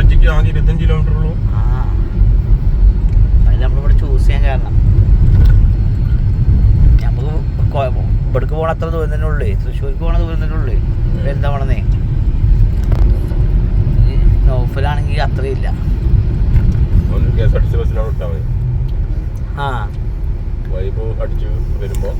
പൊള്ളാച്ചിക്ക് ആകെ 25 കിലോമീറ്റർ ഉള്ളൂ. അതിൽ നമ്മളിവിടെ ചൂസ് ചെയ്യാൻ കാരണം നമുക്ക് ഇവിടേക്ക് പോകണ അത്ര ദൂരം തന്നെ ഉള്ളേ, തൃശ്ശൂർക്ക് പോകണ ദൂരം തന്നെ ഉള്ളേ. എന്താ വേണമെന്നേ നൗഫലാണെങ്കിൽ അത്രയില്ല. KSRTC ബസ്സിലാണ് വിട്ടാൽ മതി. ആ വൈബ് അടിച്ചു വരുമ്പോൾ